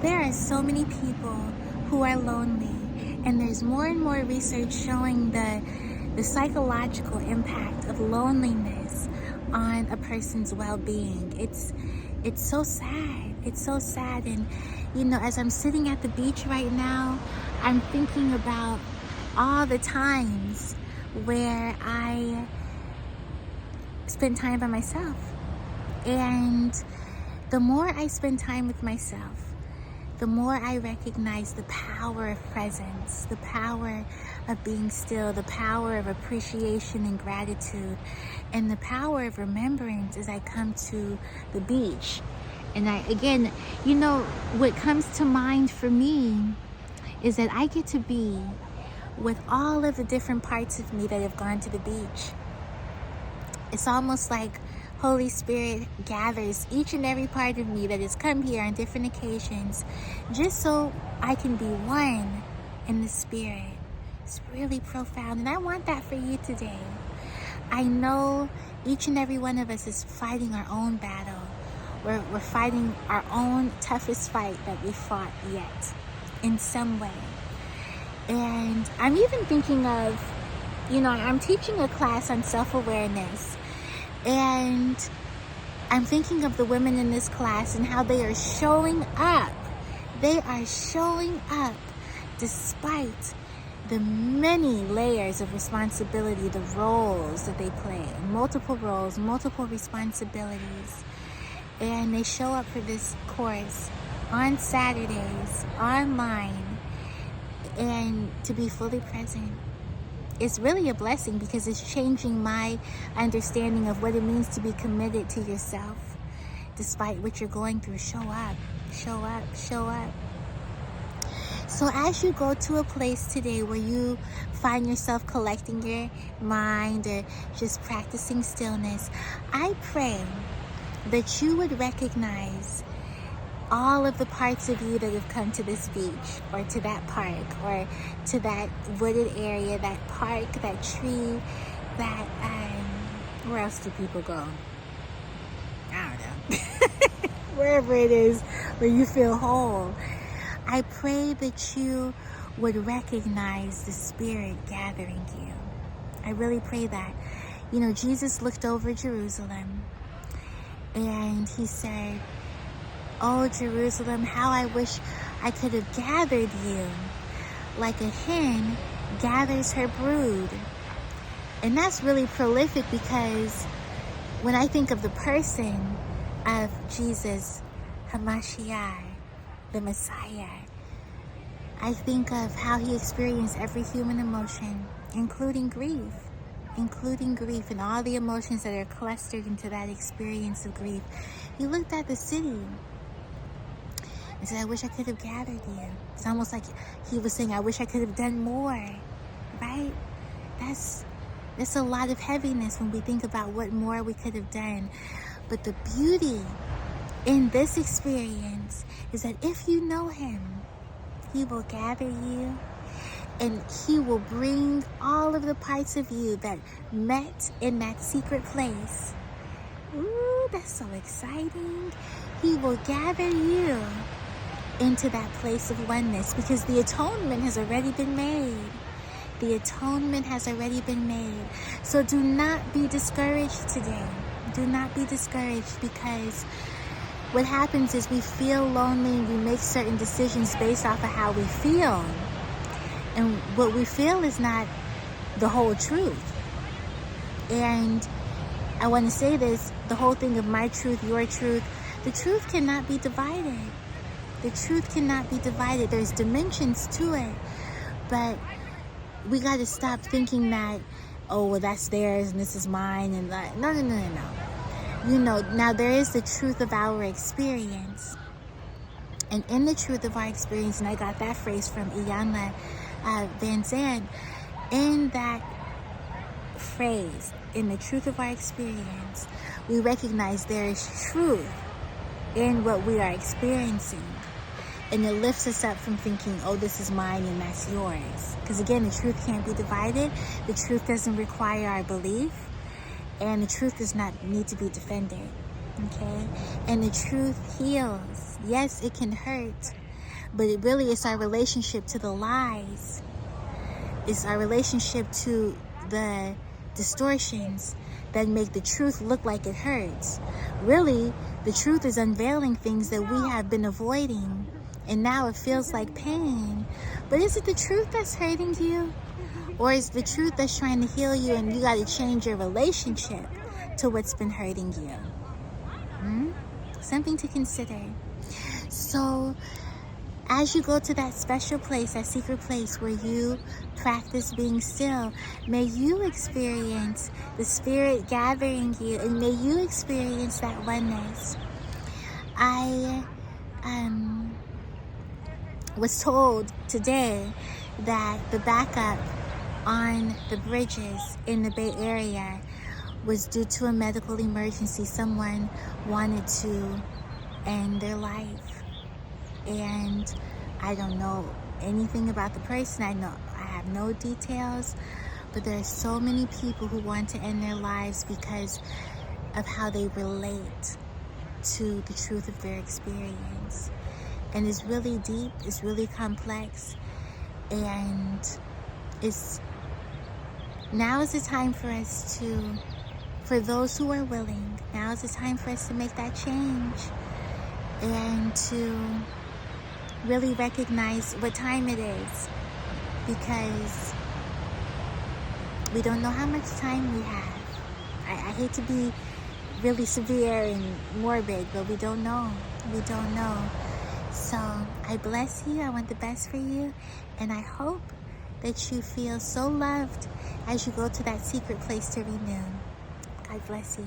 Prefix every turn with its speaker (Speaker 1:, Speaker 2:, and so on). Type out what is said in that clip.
Speaker 1: There are so many people who are lonely, and there's more and more research showing the psychological impact of loneliness on a person's well-being. It's so sad. It's so sad. And as I'm sitting at the beach right now, I'm thinking about all the times where I spend time by myself. And the more I spend time with myself, the more I recognize the power of presence, the power of being still, the power of appreciation and gratitude, and the power of remembrance as I come to the beach. And what comes to mind for me is that I get to be with all of the different parts of me that have gone to the beach. It's almost like Holy Spirit gathers each and every part of me that has come here on different occasions just so I can be one in the Spirit. It's really profound, and I want that for you today. I know each and every one of us is fighting our own battle. We're fighting our own toughest fight that we fought yet in some way. And I'm even thinking of, I'm teaching a class on self-awareness. And I'm thinking of the women in this class and how they are showing up. They are showing up despite the many layers of responsibility, the roles that they play, multiple roles, multiple responsibilities. And they show up for this course on Saturdays, online, and to be fully present. It's really a blessing because it's changing my understanding of what it means to be committed to yourself despite what you're going through. Show up, show up, show up. So as you go to a place today where you find yourself collecting your mind or just practicing stillness, I pray that you would recognize all of the parts of you that have come to this beach or to that park or to that wooded area, that park, that tree, that, where else do people go? I don't know. Wherever it is where you feel whole. I pray that you would recognize the Spirit gathering you. I really pray that. Jesus looked over Jerusalem and he said, "Oh, Jerusalem, how I wish I could have gathered you like a hen gathers her brood." And that's really prolific because when I think of the person of Jesus, Hamashiach, the Messiah, I think of how he experienced every human emotion, including grief and all the emotions that are clustered into that experience of grief. He looked at the city and said, "I wish I could have gathered you." It's almost like he was saying, "I wish I could have done more," right? That's a lot of heaviness when we think about what more we could have done. But the beauty in this experience is that if you know him, he will gather you and he will bring all of the parts of you that met in that secret place. Ooh, that's so exciting. He will gather you into that place of oneness because the atonement has already been made. The atonement has already been made. So do not be discouraged today. Do not be discouraged because what happens is we feel lonely and we make certain decisions based off of how we feel. And what we feel is not the whole truth. And I want to say this, the whole thing of my truth, your truth, the truth cannot be divided. The truth cannot be divided. There's dimensions to it. But we got to stop thinking that, oh, well, that's theirs and this is mine. And that. No. Now there is the truth of our experience. And in the truth of our experience, and I got that phrase from Iyanla Van Zandt, in that phrase, in the truth of our experience, we recognize there is truth in what we are experiencing. And it lifts us up from thinking, oh, this is mine and that's yours. Because again, the truth can't be divided. The truth doesn't require our belief. And the truth does not need to be defended. Okay? And the truth heals. Yes, it can hurt. but it really is our relationship to the lies. It's our relationship to the distortions that make the truth look like it hurts. Really, the truth is unveiling things that we have been avoiding, and now it feels like pain. But is it the truth that's hurting you? Or is the truth that's trying to heal you, and you got to change your relationship to what's been hurting you? Something to consider. So, as you go to that special place, that secret place where you practice being still, may you experience the Spirit gathering you, and may you experience that oneness. I was told today that the backup on the bridges in the Bay Area was due to a medical emergency. Someone wanted to end their life. And I don't know anything about the person. I have no details, but there are so many people who want to end their lives because of how they relate to the truth of their experience. And it's really deep, it's really complex, and now is the time for us to, for those who are willing, now is the time for us to make that change and to really recognize what time it is, because we don't know how much time we have. I hate to be really severe and morbid, but we don't know. We don't know. So I bless you. I want the best for you. And I hope that you feel so loved as you go to that secret place to renew. God bless you.